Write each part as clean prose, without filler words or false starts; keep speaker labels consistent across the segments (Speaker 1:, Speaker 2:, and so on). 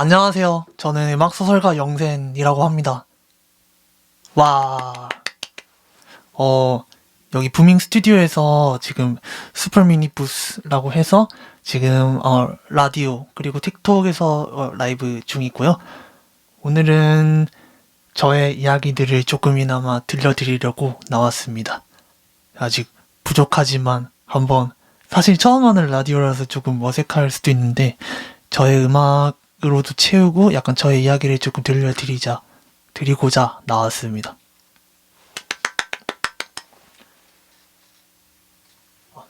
Speaker 1: 안녕하세요. 저는 음악소설가 영센이라고 합니다. 와, 여기 부밍 스튜디오에서 지금 슈퍼 미니 부스라고 해서 지금 라디오 그리고 틱톡에서 라이브 중이고요. 오늘은 저의 이야기들을 조금이나마 들려드리려고 나왔습니다. 아직 부족하지만 한번, 사실 처음 하는 라디오라서 조금 어색할 수도 있는데 저의 음악으로도 채우고 약간 저의 이야기를 조금 드리고자 나왔습니다.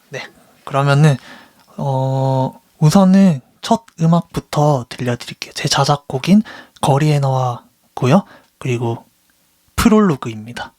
Speaker 1: 네, 그러면은 우선은 첫 음악부터 들려드릴게요. 제 자작곡인 거리에 너와고요. 그리고 프롤로그입니다.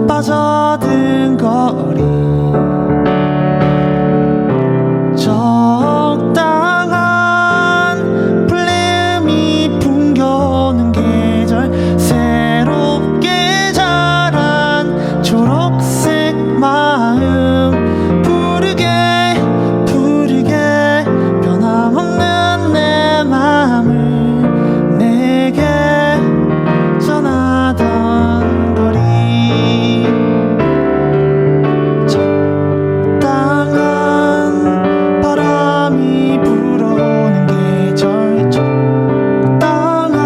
Speaker 1: 빠져든 거리, 적당한 플레임이 풍겨오는 계절, 새롭게 자란 초록색 마음, 푸르게 변함없는 내 맘을 내게 전하던 거리, 적당한 바람이 불어오는 계절, 적당한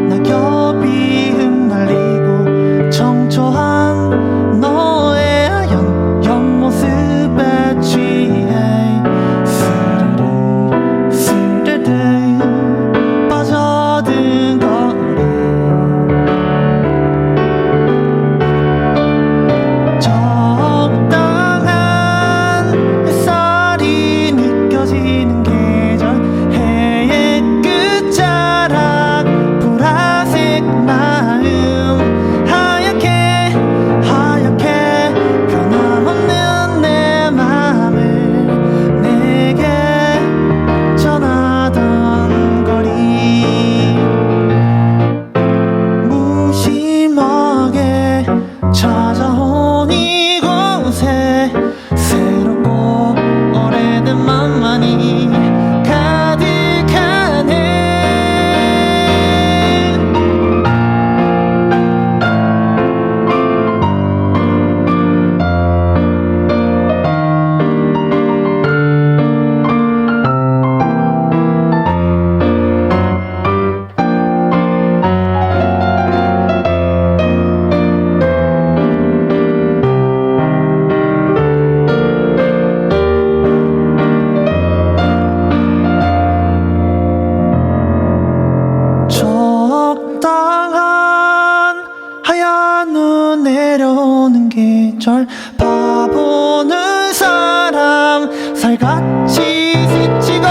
Speaker 1: 낙엽이 흩날리고 청초한 너의 하얀 옆모습에 취해 스르르 빠져든 거리, 적당한 햇살이 느껴지는 계절, 해의 끝자락 보라색 마음, 하얗게 변함없는 내 맘을 내게 전하던 거리, 무심하게 찾아온 이곳에 새롭고 오래된 맘만이 가득하네. 적당한 하얀 눈 내려오는 계절, 바보는 사람 살같이 스치고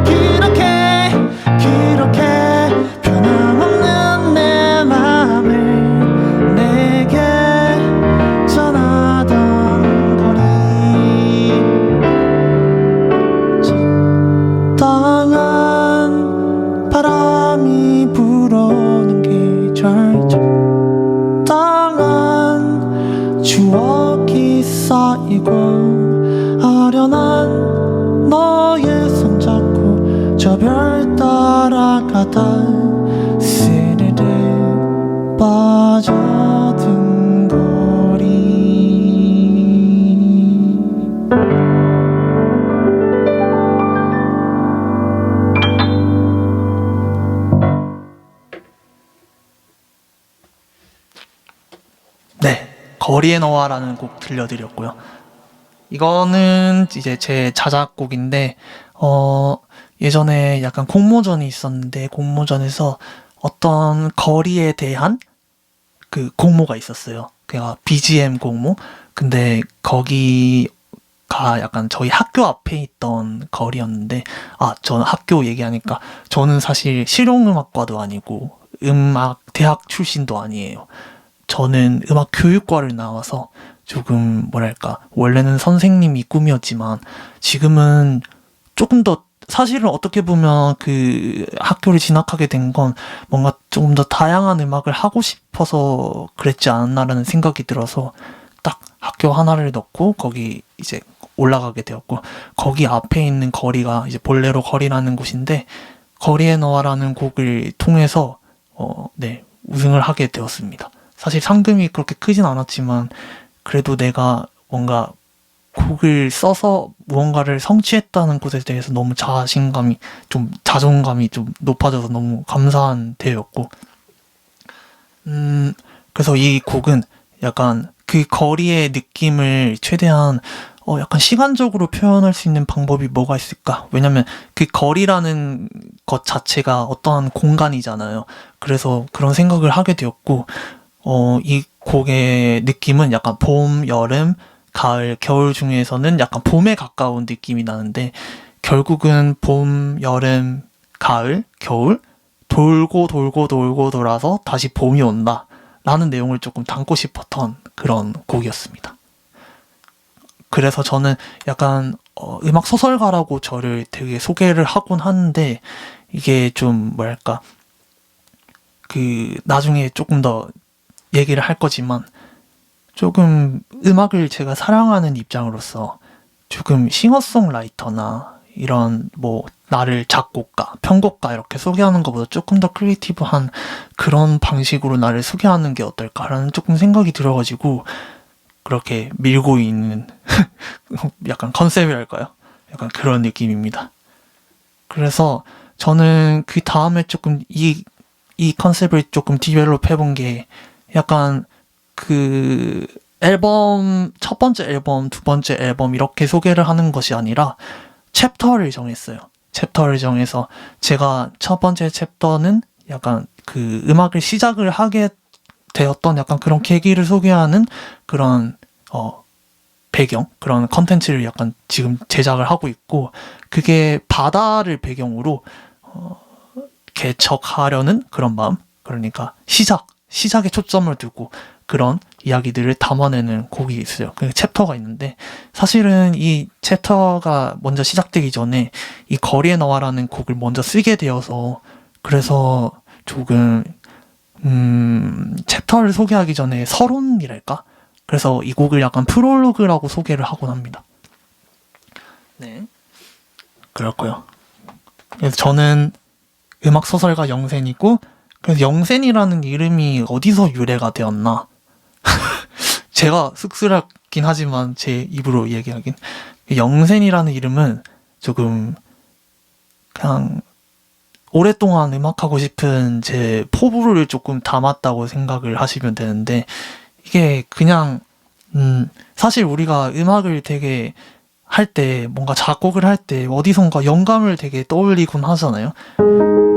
Speaker 1: 그렇게 변함없는 내 맘을 내게 전하던 거리, 적당한 바람이 불어오는 계절, 적당한 추억이 쌓이고 아련한 너의 손잡고 저 별 따라 가다 스르르 빠져든 거리. 네, 거리에 너와라는 곡 들려드렸고요. 이거는 이제 제 자작곡인데, 예전에 약간 공모전이 있었는데, 공모전에서 어떤 거리에 대한 그 공모가 있었어요. 그냥 BGM 공모. 근데 거기가 약간 저희 학교 앞에 있던 거리였는데, 저는 학교 얘기하니까, 저는 사실 실용음악과도 아니고, 음악 대학 출신도 아니에요. 저는 음악 교육과를 나와서 조금 뭐랄까 원래는 선생님이 꿈이었지만 지금은 조금 더 사실은 어떻게 보면 그 학교를 진학하게 된 건 뭔가 조금 더 다양한 음악을 하고 싶어서 그랬지 않았나라는 생각이 들어서 딱 학교 하나를 넣고 거기 이제 올라가게 되었고, 거기 앞에 있는 거리가 이제 볼레로 거리라는 곳인데, 거리에 너와라는 곡을 통해서 네, 우승을 하게 되었습니다. 사실 상금이 그렇게 크진 않았지만 그래도 내가 뭔가 곡을 써서 무언가를 성취했다는 것에 대해서 너무 자존감이 좀 높아져서 너무 감사한 대회였고, 그래서 이 곡은 약간 그 거리의 느낌을 최대한 약간 시간적으로 표현할 수 있는 방법이 뭐가 있을까? 왜냐면 그 거리라는 것 자체가 어떠한 공간이잖아요. 그래서 그런 생각을 하게 되었고, 이 곡의 느낌은 약간 봄, 여름, 가을, 겨울 중에서는 약간 봄에 가까운 느낌이 나는데, 결국은 봄, 여름, 가을, 겨울, 돌고 돌고 돌고 돌아서 다시 봄이 온다 라는 내용을 조금 담고 싶었던 그런 곡이었습니다. 그래서 저는 약간 음악 소설가라고 저를 되게 소개를 하곤 하는데, 이게 좀 뭐랄까 그 나중에 조금 더 얘기를 할 거지만, 조금 음악을 제가 사랑하는 입장으로서 조금 싱어송라이터나 이런 뭐 나를 작곡가, 편곡가 이렇게 소개하는 것보다 조금 더 크리에이티브한 그런 방식으로 나를 소개하는 게 어떨까라는 조금 생각이 들어가지고 그렇게 밀고 있는 약간 컨셉이랄까요? 약간 그런 느낌입니다. 그래서 저는 그 다음에 조금 이 컨셉을 조금 디벨롭 해본 게, 약간 그 앨범, 첫 번째 앨범, 두 번째 앨범 이렇게 소개를 하는 것이 아니라 챕터를 정했어요. 챕터를 정해서 제가 첫 번째 챕터는 약간 그 음악을 시작을 하게 되었던 약간 그런 계기를 소개하는 그런 배경, 그런 컨텐츠를 약간 지금 제작을 하고 있고, 그게 바다를 배경으로 개척하려는 그런 마음, 그러니까 시작에 초점을 두고 그런 이야기들을 담아내는 곡이 있어요. 그 챕터가 있는데, 사실은 이 챕터가 먼저 시작되기 전에 이 거리에 너와라는 곡을 먼저 쓰게 되어서, 그래서 조금 챕터를 소개하기 전에 서론이랄까? 그래서 이 곡을 약간 프롤로그라고 소개를 하곤 합니다. 네, 그렇고요. 그래서 저는 음악 소설가 영센이고, 그래서 영센이라는 이름이 어디서 유래가 되었나? 제가 쑥스럽긴 하지만 제 입으로 얘기하긴, 영센이라는 이름은 조금 그냥 오랫동안 음악하고 싶은 제 포부를 조금 담았다고 생각을 하시면 되는데, 이게 그냥 사실 우리가 음악을 되게 할 때, 뭔가 작곡을 할 때 어디선가 영감을 되게 떠올리곤 하잖아요.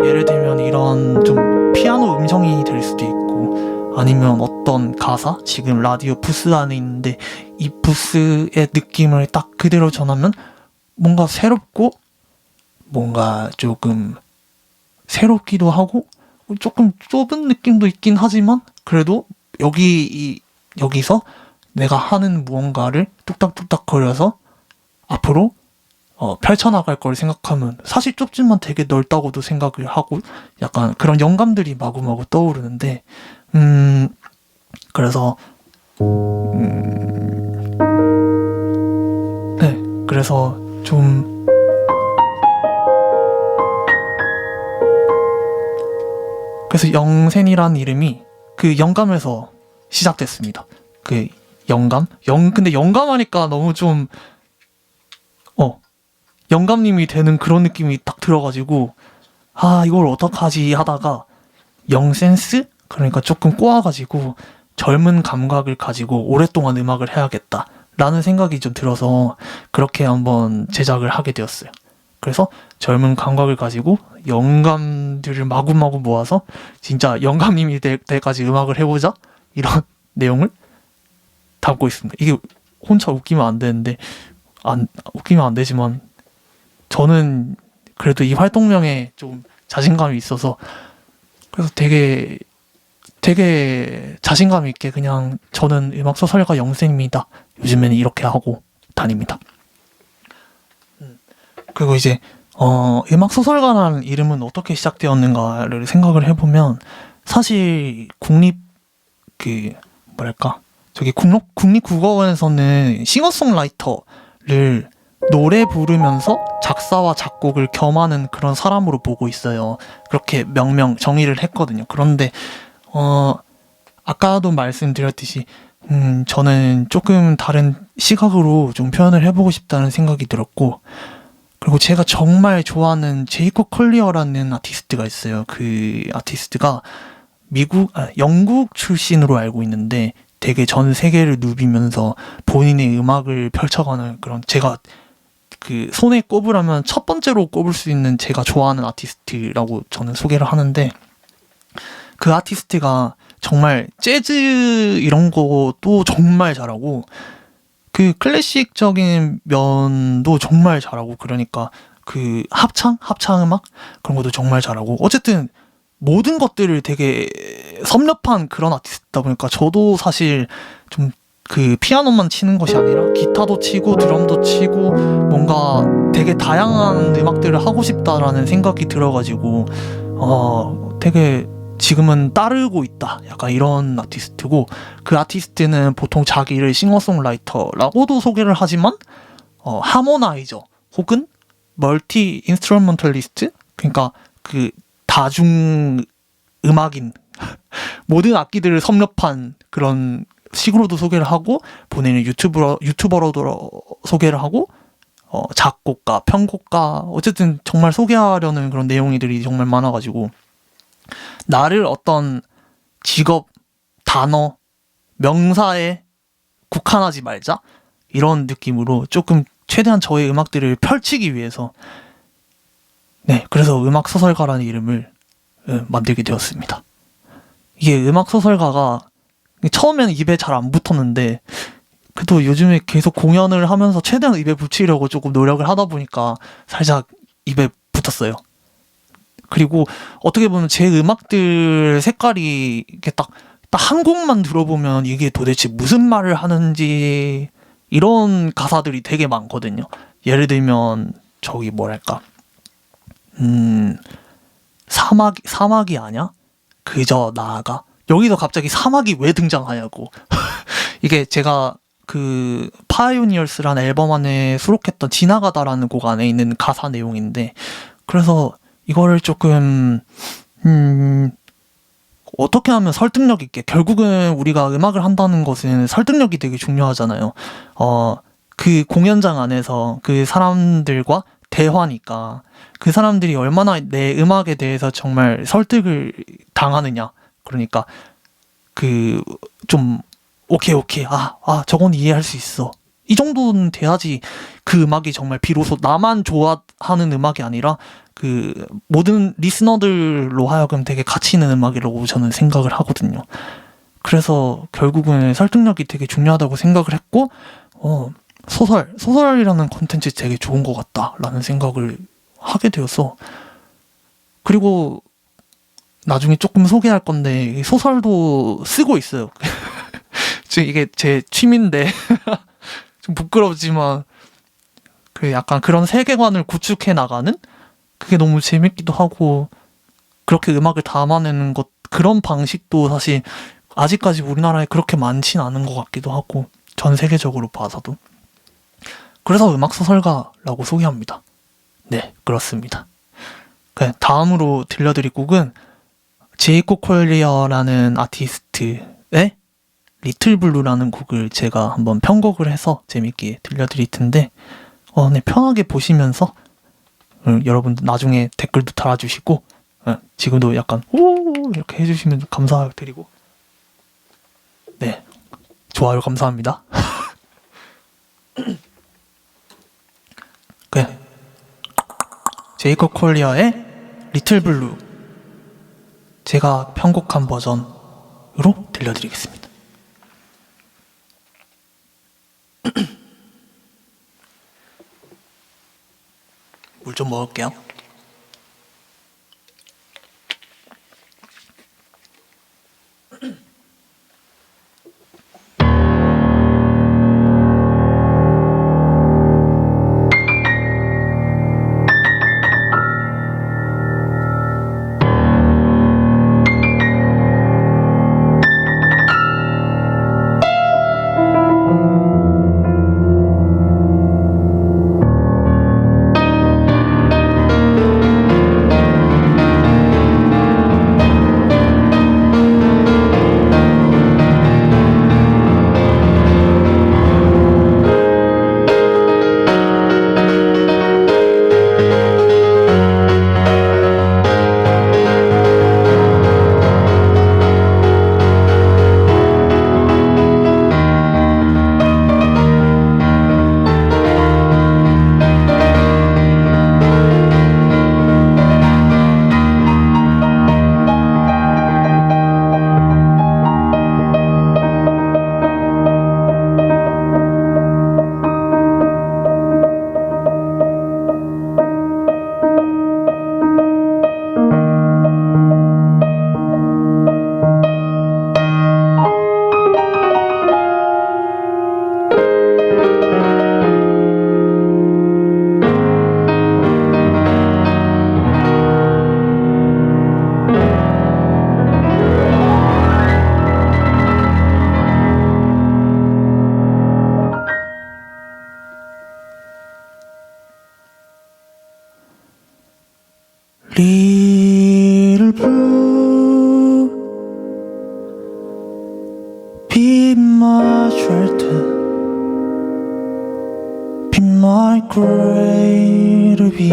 Speaker 1: 예를 들면 이런 좀 피아노 음성이 될 수도 있고, 아니면 어떤 가사, 지금 라디오 부스 안에 있는데 이 부스의 느낌을 딱 그대로 전하면 뭔가 새롭고, 뭔가 조금 새롭기도 하고 조금 좁은 느낌도 있긴 하지만, 그래도 여기서 내가 하는 무언가를 뚝딱뚝딱 거려서 앞으로 펼쳐나갈 걸 생각하면 사실 좁지만 되게 넓다고도 생각을 하고, 약간 그런 영감들이 마구마구 떠오르는데, 그래서 네, 그래서 좀 그래서 영센이라는 이름이 그 영감에서 시작됐습니다. 그 영감? 근데 영감하니까 너무 좀 영감님이 되는 그런 느낌이 딱 들어가지고 이걸 어떡하지 하다가 영센스? 그러니까 조금 꼬아가지고 젊은 감각을 가지고 오랫동안 음악을 해야겠다 라는 생각이 좀 들어서 그렇게 한번 제작을 하게 되었어요. 그래서 젊은 감각을 가지고 영감들을 마구마구 모아서 진짜 영감님이 될 때까지 음악을 해보자 이런 내용을 담고 있습니다. 이게 혼자 웃기면 안 되는데 웃기면 안 되지만 저는 그래도 이 활동명에 좀 자신감이 있어서 그래서 되게 자신감 있게 그냥 저는 음악소설가 영센입니다. 요즘에는 이렇게 하고 다닙니다. 그리고 이제 음악소설가라는 이름은 어떻게 시작되었는가를 생각을 해보면 사실 국립국어원에서는 싱어송라이터를 노래 부르면서 작사와 작곡을 겸하는 그런 사람으로 보고 있어요. 그렇게 명명 정의를 했거든요. 그런데 아까도 말씀드렸듯이 저는 조금 다른 시각으로 좀 표현을 해보고 싶다는 생각이 들었고, 그리고 제가 정말 좋아하는 제이콥 컬리어라는 아티스트가 있어요. 그 아티스트가 영국 출신으로 알고 있는데 되게 전 세계를 누비면서 본인의 음악을 펼쳐가는 그런, 제가 그 손에 꼽으라면 첫 번째로 꼽을 수 있는 제가 좋아하는 아티스트라고 저는 소개를 하는데, 그 아티스트가 정말 재즈 이런 것도 정말 잘하고 그 클래식적인 면도 정말 잘하고, 그러니까 그 합창 음악 그런 것도 정말 잘하고, 어쨌든 모든 것들을 되게 섭렵한 그런 아티스트다 보니까 저도 사실 좀 그 피아노만 치는 것이 아니라 기타도 치고 드럼도 치고 뭔가 되게 다양한 음악들을 하고 싶다라는 생각이 들어가지고 되게 지금은 따르고 있다, 약간 이런 아티스트고, 그 아티스트는 보통 자기를 싱어송라이터라고도 소개를 하지만 하모나이저 혹은 멀티 인스트루먼털리스트, 그러니까 그 다중 음악인 모든 악기들을 섭렵한 그런 식으로도 소개를 하고, 본인을 유튜버로도 소개를 하고, 작곡가, 편곡가, 어쨌든 정말 소개하려는 그런 내용들이 정말 많아가지고 나를 어떤 직업, 단어, 명사에 국한하지 말자 이런 느낌으로 조금 최대한 저의 음악들을 펼치기 위해서 그래서 음악소설가라는 이름을 만들게 되었습니다. 이게 음악소설가가 처음에는 입에 잘 안 붙었는데 그래도 요즘에 계속 공연을 하면서 최대한 입에 붙이려고 조금 노력을 하다 보니까 살짝 입에 붙었어요. 그리고 어떻게 보면 제 음악들 색깔이 이렇게 딱 한 곡만 들어보면 이게 도대체 무슨 말을 하는지 이런 가사들이 되게 많거든요. 예를 들면 저기 뭐랄까 사막이 아냐? 그저 나아가. 여기서 갑자기 사막이 왜 등장하냐고. 이게 제가 그 파이오니어스라는 앨범 안에 수록했던 지나가다라는 곡 안에 있는 가사 내용인데, 그래서 이거를 조금 어떻게 하면 설득력 있게, 결국은 우리가 음악을 한다는 것은 설득력이 되게 중요하잖아요. 그 공연장 안에서 그 사람들과 대화니까 그 사람들이 얼마나 내 음악에 대해서 정말 설득을 당하느냐. 그러니까 그 좀 오케이 저건 이해할 수 있어, 이 정도는 돼야지 그 음악이 정말 비로소 나만 좋아하는 음악이 아니라 그 모든 리스너들로 하여금 되게 가치 있는 음악이라고 저는 생각을 하거든요. 그래서 결국은 설득력이 되게 중요하다고 생각을 했고, 소설이라는 콘텐츠 되게 좋은 것 같다라는 생각을 하게 되어서, 그리고 나중에 조금 소개할 건데 소설도 쓰고 있어요. 지금 이게 제 취미인데 좀 부끄럽지만 그 약간 그런 세계관을 구축해 나가는 그게 너무 재밌기도 하고, 그렇게 음악을 담아내는 것, 그런 방식도 사실 아직까지 우리나라에 그렇게 많진 않은 것 같기도 하고, 전 세계적으로 봐서도. 그래서 음악소설가라고 소개합니다. 네, 그렇습니다. 다음으로 들려드릴 곡은 제이콥 콜리어라는 아티스트의 리틀 블루라는 곡을 제가 한번 편곡을 해서 재밌게 들려드릴 텐데 네, 편하게 보시면서 여러분들 나중에 댓글도 달아주시고 지금도 약간 오 이렇게 해주시면 감사드리고 네 좋아요 감사합니다. 네. 제이콥 콜리어의 리틀 블루 제가 편곡한 버전으로 들려드리겠습니다. 물 좀 먹을게요. Little blue, be my shelter, be my cradle, be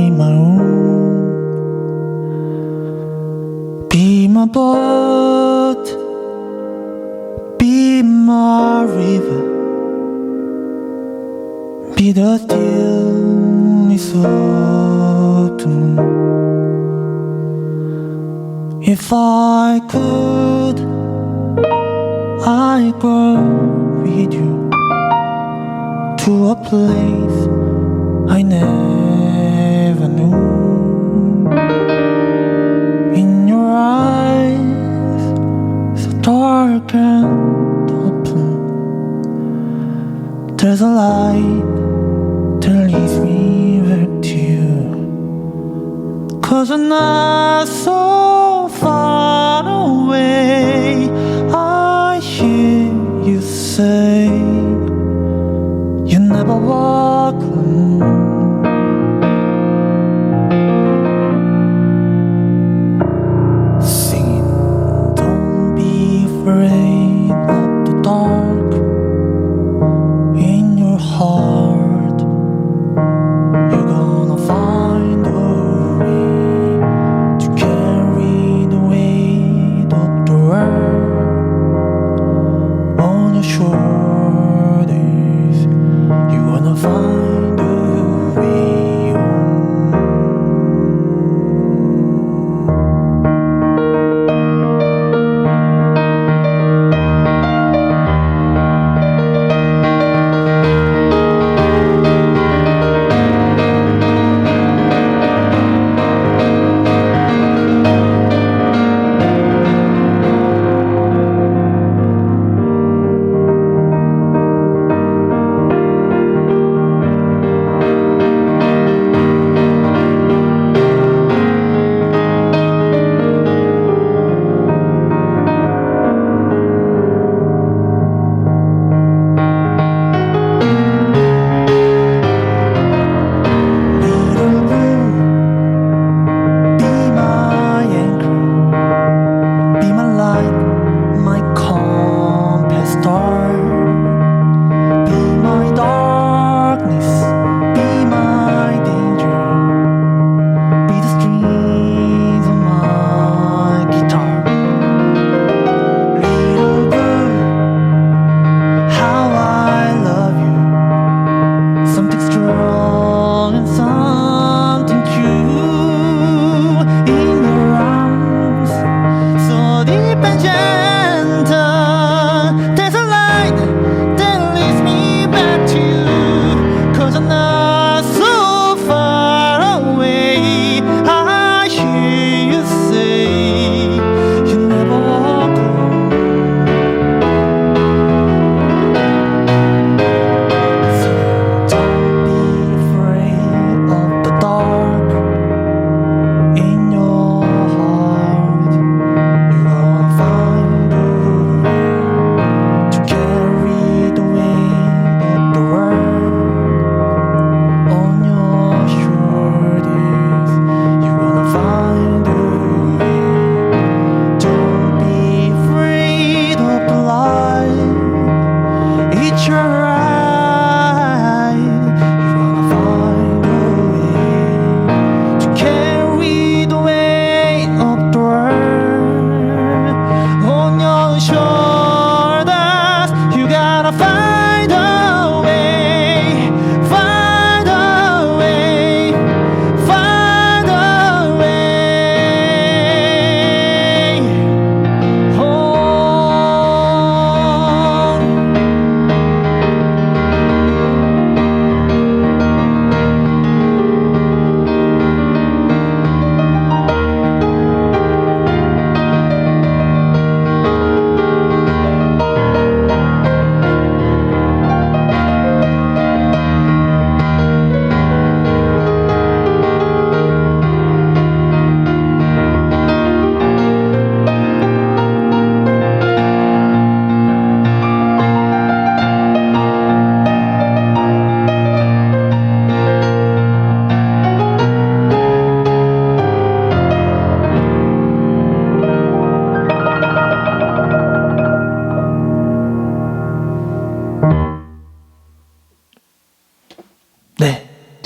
Speaker 1: my room, be my boat, be my river, be the stillness of the moon. If I could, I'd go with you to a place I never knew. In your eyes, so dark and open, there's a light that leads me back to you. 'Cause I'm not so far away. I hear you say you never walk alone. Singing, don't be afraid of the dark. In your heart, you're gonna find a way to carry the weight of the world on your shoulders.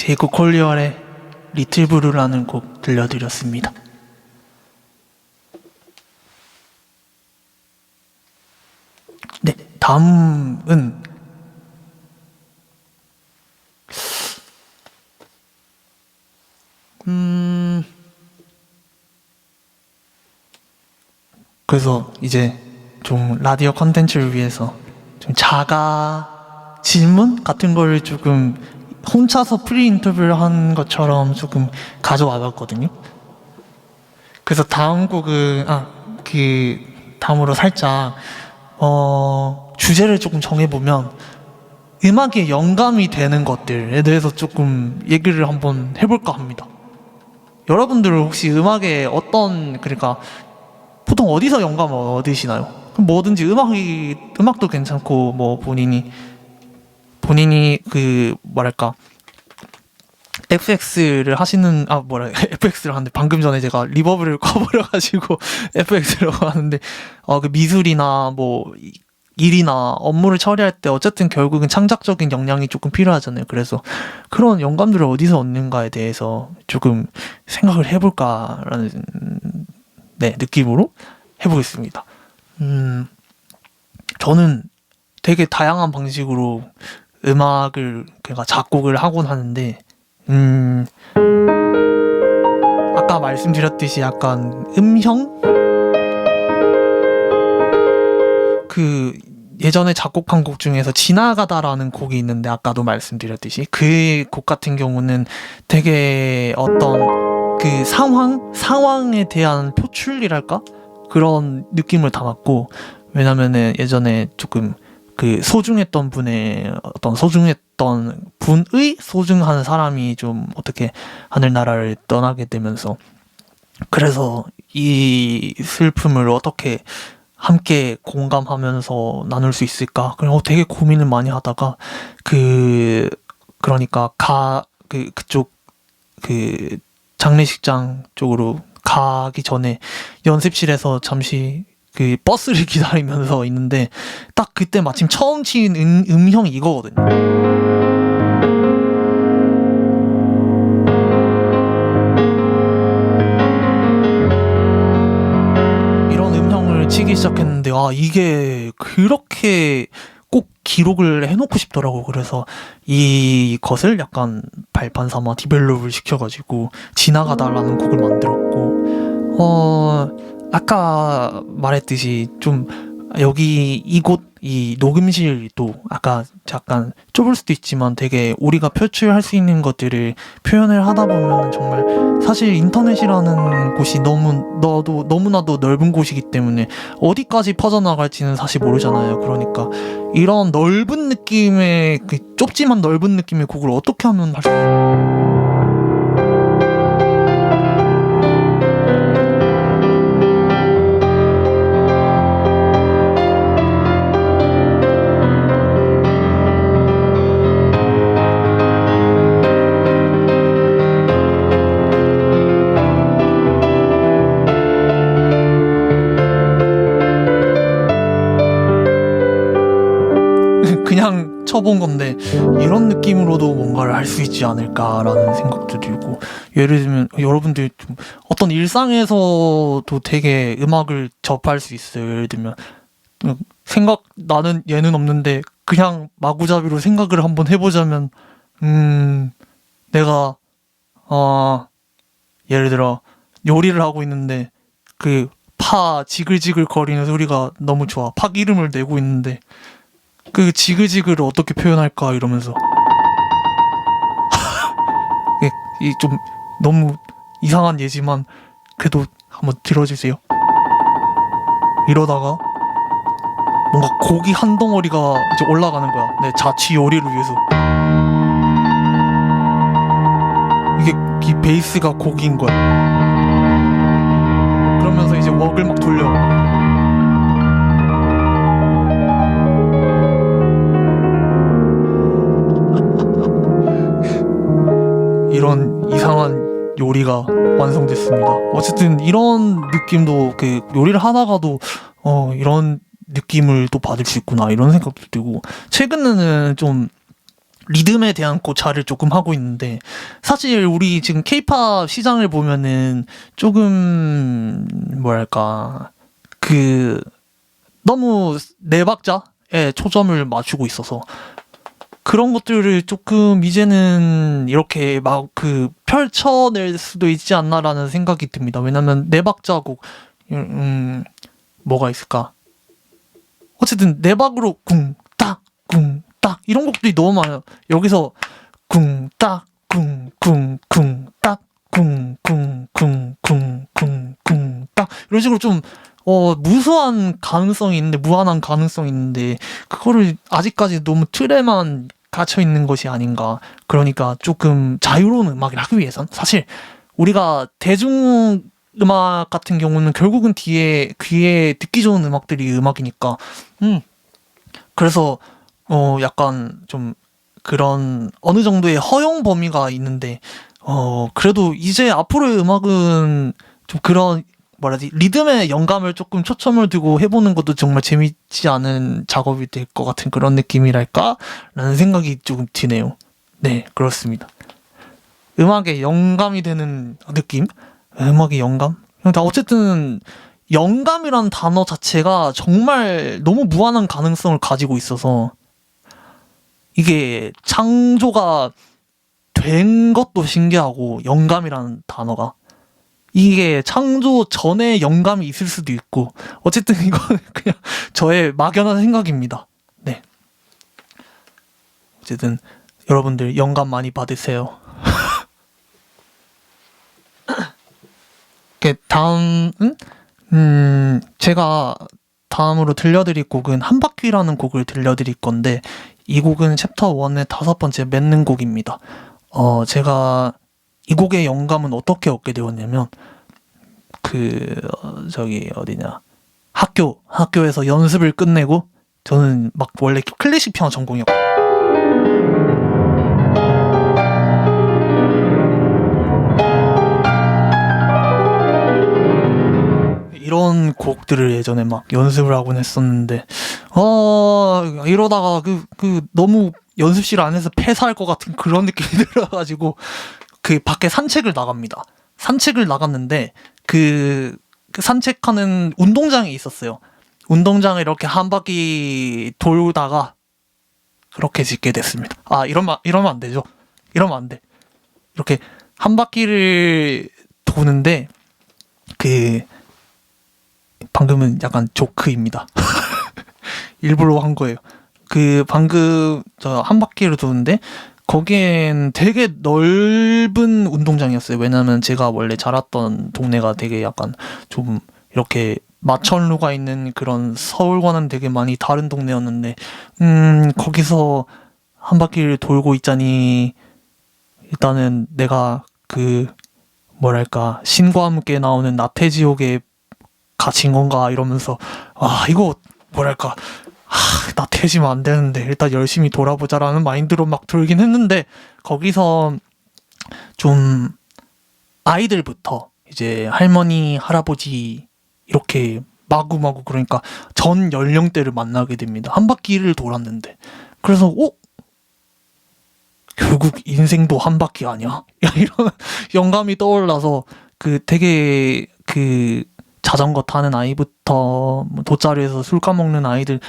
Speaker 1: 제이콥 콜리얼의 리틀 브루라는 곡 들려드렸습니다. 네, 다음은 그래서 이제 좀 라디오 컨텐츠를 위해서 좀 자가 질문 같은 걸 조금 혼자서 프리 인터뷰를 한 것처럼 조금 가져와 봤거든요. 그래서 다음 곡은 다음으로 살짝 주제를 조금 정해보면 음악에 영감이 되는 것들에 대해서 조금 얘기를 한번 해볼까 합니다. 여러분들 혹시 음악에 그러니까 보통 어디서 영감을 얻으시나요? 그럼 뭐든지 음악도 괜찮고 뭐 본인이 FX를 하시는 FX를 하는데 방금 전에 제가 리버브를 꺼버려가지고 FX라고 하는데 그 미술이나 뭐 일이나 업무를 처리할 때 어쨌든 결국은 창작적인 역량이 조금 필요하잖아요. 그래서 그런 영감들을 어디서 얻는가에 대해서 조금 생각을 해볼까라는 느낌으로 해보겠습니다. 저는 되게 다양한 방식으로 그러니까 작곡을 하곤 하는데 아까 말씀드렸듯이 약간 음형? 예전에 작곡한 곡 중에서 지나가다라는 곡이 있는데 아까도 말씀드렸듯이 그 곡 같은 경우는 되게 어떤 그 상황에 대한 표출이랄까? 그런 느낌을 담았고, 왜냐면은 예전에 조금 소중했던 분의 소중한 사람이 좀 어떻게 하늘나라를 떠나게 되면서, 그래서 이 슬픔을 어떻게 함께 공감하면서 나눌 수 있을까? 그리고 되게 고민을 많이 하다가 그러니까 그쪽 장례식장 쪽으로 가기 전에 연습실에서 잠시 버스를 기다리면서 있는데 딱 그때 마침 처음 치인 음형이 이거거든요. 치기 시작했는데 이게 그렇게 꼭 기록을 해놓고 싶더라고. 그래서 이것을 약간 발판 삼아 디벨롭을 시켜가지고 지나가다라는 곡을 만들었고, 아까 말했듯이 좀 여기 이곳 이 녹음실도 아까 잠깐 좁을 수도 있지만 되게 우리가 표출할 수 있는 것들을 표현을 하다 보면 정말 사실 인터넷이라는 곳이 너무나도 넓은 곳이기 때문에 어디까지 퍼져나갈지는 사실 모르잖아요. 그러니까 이런 넓은 느낌의 좁지만 넓은 느낌의 곡을 어떻게 하면 할 수 있을까? 그냥 쳐본 건데 이런 느낌으로도 뭔가를 할 수 있지 않을까라는 생각도 들고, 예를 들면 여러분들 좀 어떤 일상에서도 되게 음악을 접할 수 있어요. 예를 들면 나는 얘는 없는데 그냥 마구잡이로 생각을 한번 해보자면 내가 예를 들어 요리를 하고 있는데 파 지글지글 거리는 소리가 너무 좋아. 파 기름을 내고 있는데 그 지글지글을 어떻게 표현할까 이러면서 이 좀 너무 이상한 예지만 그래도 한번 들어주세요. 이러다가 뭔가 고기 한 덩어리가 이제 올라가는 거야. 내 자취 요리를 위해서. 이 베이스가 고기인 거야. 그러면서 이제 웍을 막 돌려. 이런 이상한 요리가 완성됐습니다. 어쨌든 이런 느낌도 요리를 하다가도 이런 느낌을 또 받을 수 있구나 이런 생각도 들고, 최근에는 좀 리듬에 대한 고찰을 조금 하고 있는데, 사실 우리 지금 케이팝 시장을 보면은 조금 뭐랄까 그 너무 네 박자에 초점을 맞추고 있어서 그런 것들을 조금 이제는 이렇게 막 펼쳐낼 수도 있지 않나라는 생각이 듭니다. 왜냐면 네 박자곡 뭐가 있을까? 어쨌든 네 박으로 쿵딱 쿵딱 이런 곡들이 너무 많아요. 여기서 쿵딱 쿵쿵쿵딱 쿵쿵쿵쿵쿵쿵쿵딱 이런 식으로 좀 무수한 가능성이 있는데, 무한한 가능성이 있는데, 그거를 아직까지 너무 틀에만 갇혀 있는 것이 아닌가. 그러니까 조금 자유로운 음악을 하기 위해선 사실 우리가 대중 음악 같은 경우는 결국은 뒤에 귀에 듣기 좋은 음악들이 음악이니까, 그래서 약간 좀 그런 어느 정도의 허용 범위가 있는데, 그래도 이제 앞으로의 음악은 좀 그런 뭐라지 리듬에 영감을 조금 초점을 두고 해보는 것도 정말 재밌지 않은 작업이 될 것 같은 그런 느낌이랄까? 라는 생각이 조금 드네요. 네, 그렇습니다. 음악에 영감이 되는 느낌? 음악의 영감? 그러니까 어쨌든 영감이라는 단어 자체가 정말 너무 무한한 가능성을 가지고 있어서 이게 창조가 된 것도 신기하고, 영감이라는 단어가 이게 창조 전에 영감이 있을 수도 있고, 어쨌든 이건 그냥 저의 막연한 생각입니다. 네. 어쨌든 여러분들 영감 많이 받으세요. 다음은 제가 다음으로 들려드릴 곡은 한 바퀴라는 곡을 들려드릴 건데, 이 곡은 챕터 1의 5번째 맺는 곡입니다. 제가 이 곡의 영감은 어떻게 얻게 되었냐면, 저기 어디냐, 학교에서 연습을 끝내고, 저는 막 원래 클래식 피아노 전공이었고, 이런 곡들을 예전에 막 연습을 하곤 했었는데, 이러다가 너무 연습실 안에서 폐사할 것 같은 그런 느낌이 들어가지고, 밖에 산책을 나갑니다. 산책을 나갔는데, 그 산책하는 운동장이 있었어요. 운동장을 이렇게 한 바퀴 돌다가, 그렇게 짓게 됐습니다. 이러면 안 되죠. 이러면 안 돼. 이렇게 한 바퀴를 도는데, 방금은 약간 조크입니다. 일부러 한 거예요. 방금 저 한 바퀴를 도는데, 거기엔 되게 넓은 운동장이었어요. 왜냐면 제가 원래 자랐던 동네가 되게 약간 좀 이렇게 마천루가 있는 그런 서울과는 되게 많이 다른 동네였는데, 거기서 한 바퀴를 돌고 있자니, 일단은 내가 뭐랄까, 신과 함께 나오는 나태지옥에 갇힌 건가 이러면서, 이거 뭐랄까, 나태해지면 안 되는데 일단 열심히 돌아보자라는 마인드로 막 돌긴 했는데, 거기서 좀 아이들부터 이제 할머니, 할아버지 이렇게 마구마구, 그러니까 전 연령대를 만나게 됩니다. 한 바퀴를 돌았는데. 그래서 결국 인생도 한 바퀴 아니야? 이런 영감이 떠올라서, 되게 자전거 타는 아이부터 돗자리에서 술 까먹는 아이들,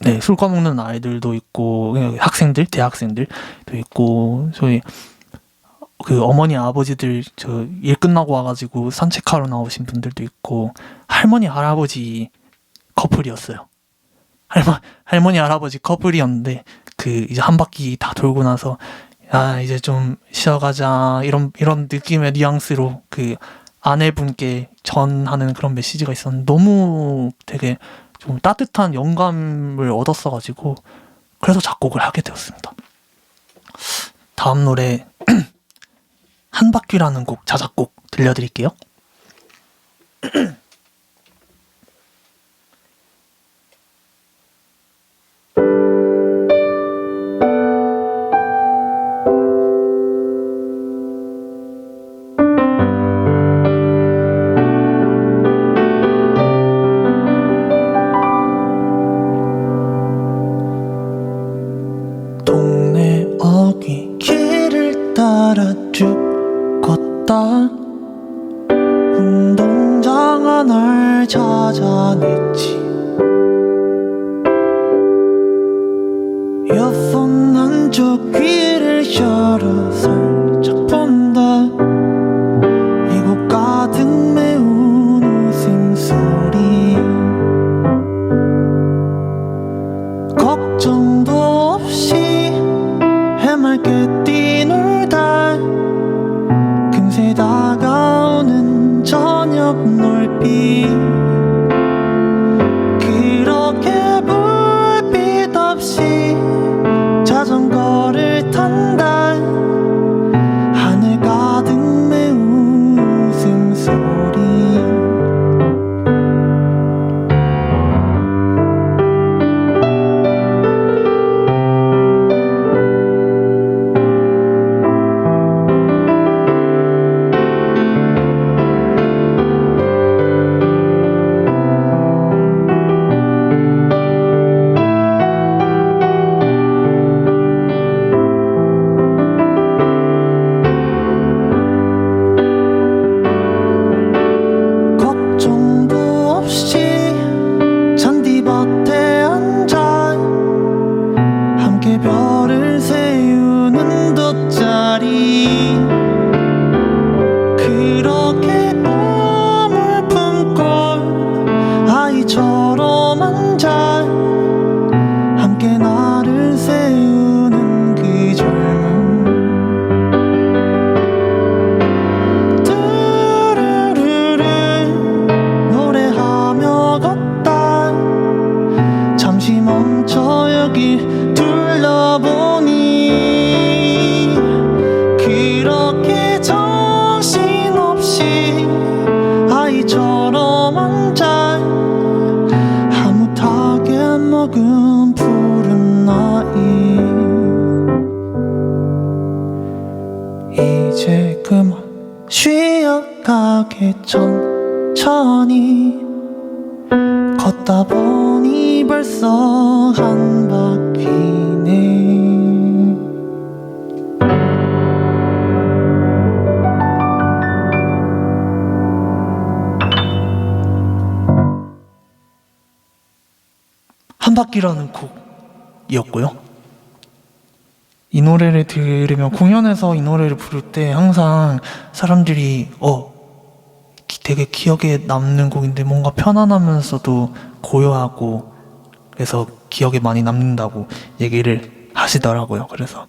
Speaker 1: 네, 술 까먹는 아이들도 있고, 학생들, 대학생들도 있고, 저희 어머니 아버지들 저 일 끝나고 와가지고 산책하러 나오신 분들도 있고, 할머니 할아버지 커플이었어요. 할머니 할아버지 커플이었는데, 이제 한 바퀴 다 돌고 나서, 이제 좀 쉬어가자 이런 느낌의 뉘앙스로 아내분께 전하는 그런 메시지가 있었는데, 너무 되게 좀 따뜻한 영감을 얻었어가지고, 그래서 작곡을 하게 되었습니다. 다음 노래 한 바퀴라는 곡, 자작곡 들려드릴게요. 동네 내가 널 찾아냈지. 이어폰 한쪽 귀를 열어 살짝 본다. 이곳 가득 메운 웃음소리. 걱정도 없이 해맑게 뛰놀다. 금세 다가오는 저녁 놀빛. 그렇게 불빛 없이 자전거를 탄다. 하늘 가득 메운 웃음소리. 걱정도 없이 잔디밭에 앉아 함께 별을 세우는 돗자리. 그렇게 꿈을 품고 아이처럼 앉아 함께 나를 세우는 그 젊음. 뚜루루루 노래하며 걷다. 잠시 멈춰 여기 둘러보니 그렇게 정신없이 아이처럼 앉아 아무타게 먹은 푸른 나이. 이제 그만 쉬어가게 천천히. 걷다 보니 벌써 한 바퀴네. 한 바퀴라는 곡이었고요. 이 노래를 들으면 공연에서 이 노래를 부를 때 항상 사람들이 되게 기억에 남는 곡인데 뭔가 편안하면서도 고요하고 그래서 기억에 많이 남는다고 얘기를 하시더라고요. 그래서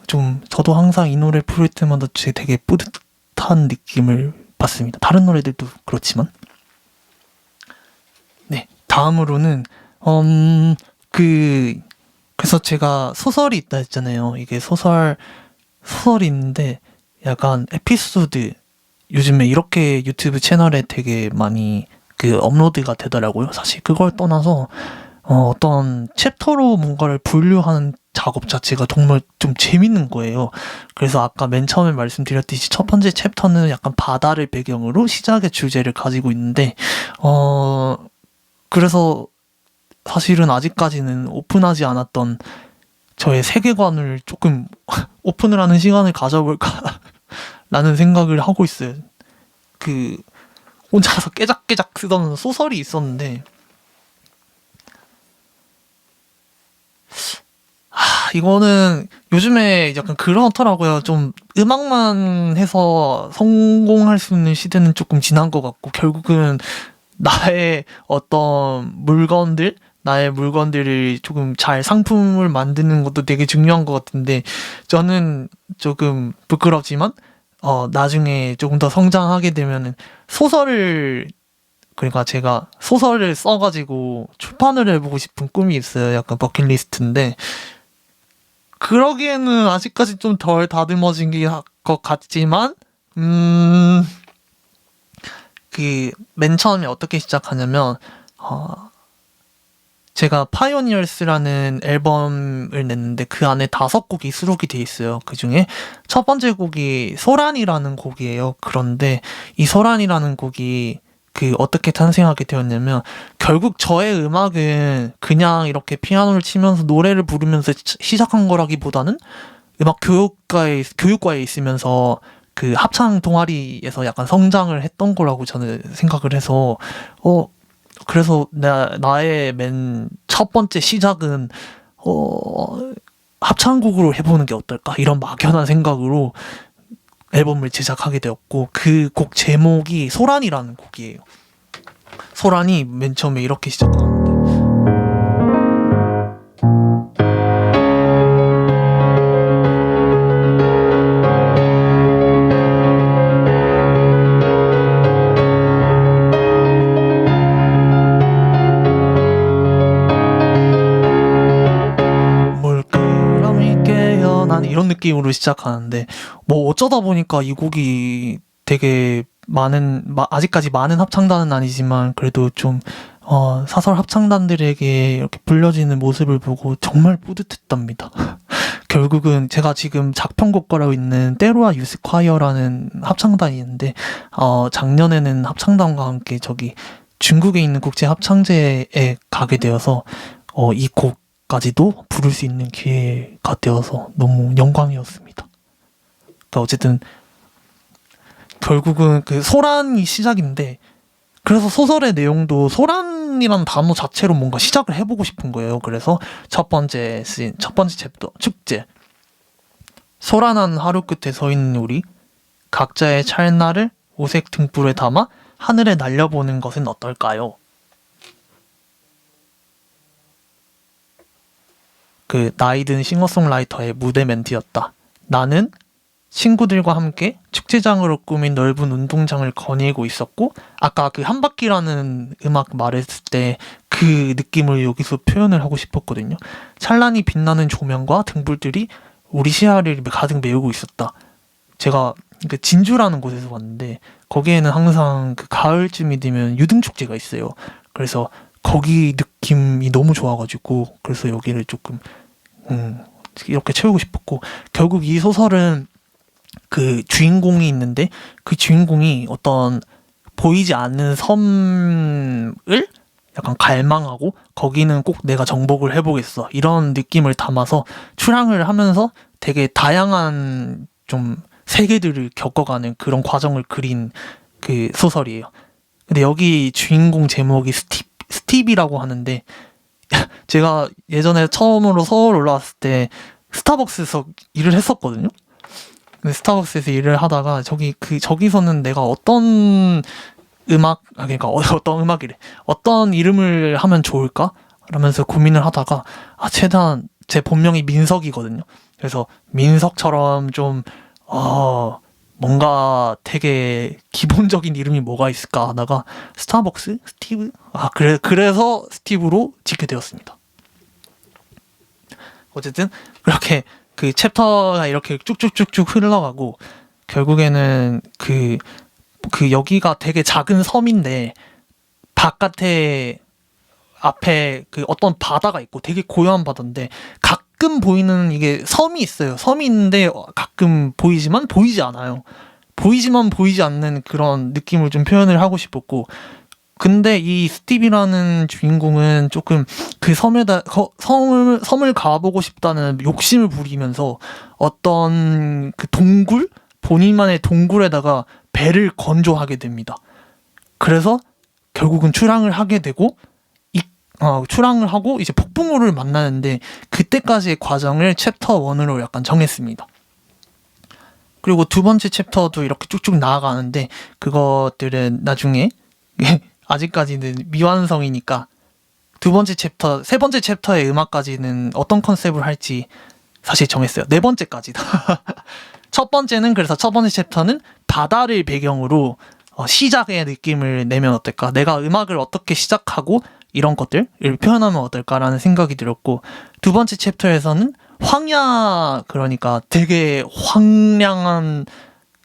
Speaker 1: 좀 저도 항상 이 노래 부를 때마다 되게 뿌듯한 느낌을 받습니다. 다른 노래들도 그렇지만. 네, 다음으로는 그래서 제가 소설이 있다 했잖아요. 이게 소설이 있는데 약간 에피소드, 요즘에 이렇게 유튜브 채널에 되게 많이 업로드가 되더라고요. 사실 그걸 떠나서 어떤 챕터로 뭔가를 분류하는 작업 자체가 정말 좀 재밌는 거예요. 그래서 아까 맨 처음에 말씀드렸듯이 첫 번째 챕터는 약간 바다를 배경으로 시작의 주제를 가지고 있는데 그래서 사실은 아직까지는 오픈하지 않았던 저의 세계관을 조금 오픈을 하는 시간을 가져볼까 라는 생각을 하고 있어요. 혼자서 깨작깨작 쓰던 소설이 있었는데 이거는 요즘에 약간 그렇더라고요. 좀 음악만 해서 성공할 수 있는 시대는 조금 지난 것 같고 결국은 나의 물건들을 조금 잘 상품을 만드는 것도 되게 중요한 것 같은데 저는 조금 부끄럽지만 나중에 조금 더 성장하게 되면은 그러니까 제가 소설을 써가지고 출판을 해보고 싶은 꿈이 있어요. 약간 버킷리스트인데 그러기에는 아직까지 좀 덜 다듬어진 것 같지만 맨 처음에 어떻게 시작하냐면 제가 파이오니어스라는 앨범을 냈는데 그 안에 5곡이 수록이 돼 있어요. 그 중에 첫 번째 곡이 소란이라는 곡이에요. 그런데 이 소란이라는 곡이 어떻게 탄생하게 되었냐면 결국 저의 음악은 그냥 이렇게 피아노를 치면서 노래를 부르면서 시작한 거라기보다는 음악 교육과에 있으면서 그 합창 동아리에서 약간 성장을 했던 거라고 저는 생각을 해서 그래서 나의 맨 첫 번째 시작은 합창곡으로 해보는 게 어떨까 이런 막연한 생각으로 앨범을 제작하게 되었고 그 곡 제목이 소란이라는 곡이에요. 소란이 맨 처음에 이렇게 시작하는데 물끄러미 깨어난 이런 느낌으로 시작하는데 뭐 어쩌다 보니까 이 곡이 되게 아직까지 많은 합창단은 아니지만 그래도 좀 사설 합창단들에게 이렇게 불려지는 모습을 보고 정말 뿌듯했답니다. 결국은 제가 지금 작편곡과라고 있는 때로와 유스콰이어라는 합창단이 있는데 작년에는 합창단과 함께 저기 중국에 있는 국제 합창제에 가게 되어서 이 곡까지도 부를 수 있는 기회가 되어서 너무 영광이었습니다. 그러니까 어쨌든 결국은 그 소란이 시작인데 그래서 소설의 내용도 소란이라는 단어 자체로 뭔가 시작을 해보고 싶은 거예요. 그래서 첫 번째 챕터 축제 소란한 하루 끝에 서 있는 우리 각자의 찰나를 오색 등불에 담아 하늘에 날려보는 것은 어떨까요? 그 나이든 싱어송라이터의 무대 멘트였다. 나는 친구들과 함께 축제장으로 꾸민 넓은 운동장을 거닐고 있었고 아까 그 한 바퀴라는 음악 말했을 때 그 느낌을 여기서 표현을 하고 싶었거든요. 찬란히 빛나는 조명과 등불들이 우리 시야를 가득 메우고 있었다. 제가 그 진주라는 곳에서 왔는데 거기에는 항상 그 가을쯤이 되면 유등축제가 있어요. 그래서 거기 느낌이 너무 좋아가지고 그래서 여기를 조금 이렇게 채우고 싶었고 결국 이 소설은 그 주인공이 있는데 그 주인공이 어떤 보이지 않는 섬을 약간 갈망하고 거기는 꼭 내가 정복을 해보겠어 이런 느낌을 담아서 출항을 하면서 되게 다양한 좀 세계들을 겪어가는 그런 과정을 그린 그 소설이에요. 근데 여기 주인공 제목이 스티비라고 하는데 제가 예전에 처음으로 서울 올라왔을 때 스타벅스에서 일을 했었거든요. 스타벅스에서 일을 하다가 저기서는 내가 어떤 어떤 이름을 하면 좋을까? 라면서 고민을 하다가 최대한 제 본명이 민석이거든요. 그래서 민석처럼 좀 뭔가 되게 기본적인 이름이 뭐가 있을까 하다가 스타벅스? 스티브? 그래서 스티브로 짓게 되었습니다. 어쨌든 그렇게 그 챕터가 이렇게 쭉쭉쭉쭉 흘러가고 결국에는 그 여기가 되게 작은 섬인데 바깥에 앞에 그 어떤 바다가 있고 되게 고요한 바다인데 가끔 보이는 이게 섬이 있어요. 섬이 있는데 가끔 보이지만 보이지 않아요. 보이지만 보이지 않는 그런 느낌을 좀 표현을 하고 싶었고 근데 이 스티비라는 주인공은 조금 그 섬을 가보고 싶다는 욕심을 부리면서 어떤 그 본인만의 동굴에다가 배를 건조하게 됩니다. 그래서 결국은 출항을 하게 되고 출항을 하고 이제 폭풍우를 만나는데 그때까지의 과정을 챕터 1으로 약간 정했습니다. 그리고 두 번째 챕터도 이렇게 쭉쭉 나아가는데 그것들은 나중에 아직까지는 미완성이니까 세 번째 챕터의 음악까지는 어떤 컨셉을 할지 사실 정했어요. 네 번째까지다. 첫 번째는 그래서 첫 번째 챕터는 바다를 배경으로 시작의 느낌을 내면 어떨까? 내가 음악을 어떻게 시작하고 이런 것들을 표현하면 어떨까라는 생각이 들었고 두 번째 챕터에서는 황야 그러니까 되게 황량한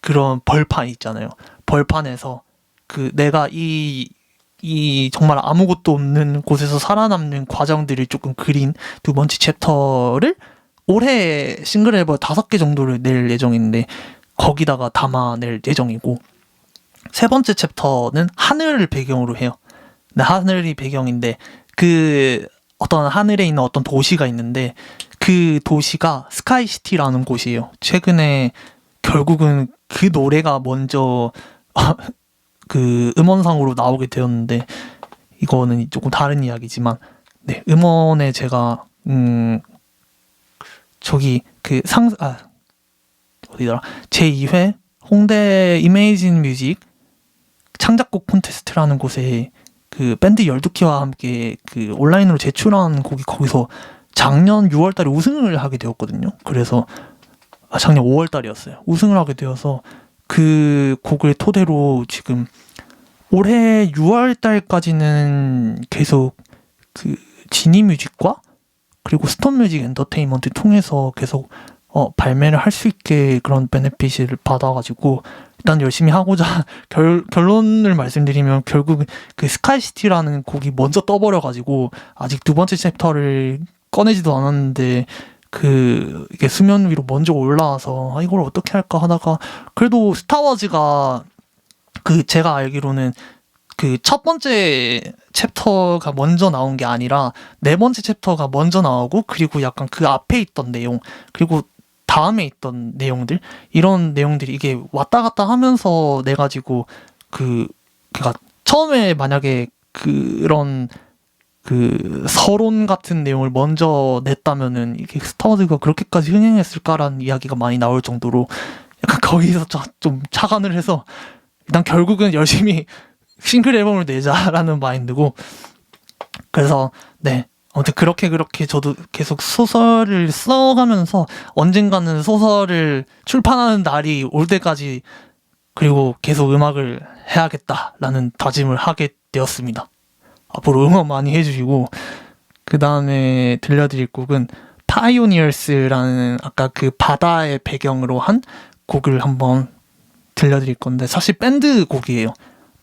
Speaker 1: 그런 벌판 있잖아요. 벌판에서 그 내가 이 정말 아무것도 없는 곳에서 살아남는 과정들을 조금 그린 두 번째 챕터를 올해 싱글 앨범 5개 정도를 낼 예정인데 거기다가 담아낼 예정이고 세 번째 챕터는 하늘을 배경으로 해요. 하늘이 배경인데 그 어떤 하늘에 있는 어떤 도시가 있는데 그 도시가 스카이시티라는 곳이에요. 최근에 결국은 그 노래가 먼저 그 음원상으로 나오게 되었는데, 이거는 조금 다른 이야기지만, 네, 음원에 제가 저기 어디더라, 제2회 홍대 이메이진 뮤직 창작곡 콘테스트라는 곳에 그 밴드 12키와 함께 그 온라인으로 제출한 곡이 거기서 작년 6월달에 우승을 하게 되었거든요. 그래서 작년 5월달이었어요. 우승을 하게 되어서 그 곡을 토대로 지금 올해 6월달까지는 계속 그 지니뮤직과 그리고 스톤뮤직 엔터테인먼트 통해서 계속 발매를 할 수 있게 그런 베네핏을 받아가지고 일단 열심히 하고자 결론을 말씀드리면, 결국 그 스카이시티라는 곡이 먼저 떠버려가지고 아직 두 번째 챕터를 꺼내지도 않았는데 이게 수면 위로 먼저 올라와서 이걸 어떻게 할까 하다가, 그래도 스타워즈가 제가 알기로는 그 첫 번째 챕터가 먼저 나온 게 아니라 네 번째 챕터가 먼저 나오고, 그리고 약간 그 앞에 있던 내용, 그리고 다음에 있던 내용들, 이런 내용들이 이게 왔다 갔다 하면서 내가지고 그니까 처음에 만약에 그런 서론 같은 내용을 먼저 냈다면은 이게 스타워즈가 그렇게까지 흥행했을까라는 이야기가 많이 나올 정도로 약간 거기서 좀 착안을 해서 일단 결국은 열심히 싱글 앨범을 내자라는 마인드고, 그래서 네, 아무튼 그렇게 저도 계속 소설을 써가면서 언젠가는 소설을 출판하는 날이 올 때까지, 그리고 계속 음악을 해야겠다라는 다짐을 하게 되었습니다. 앞으로 응원 많이 해주시고, 그 다음에 들려드릴 곡은 파이오니어스라는 아까 그 바다의 배경으로 한 곡을 한번 들려드릴 건데, 사실 밴드 곡이에요.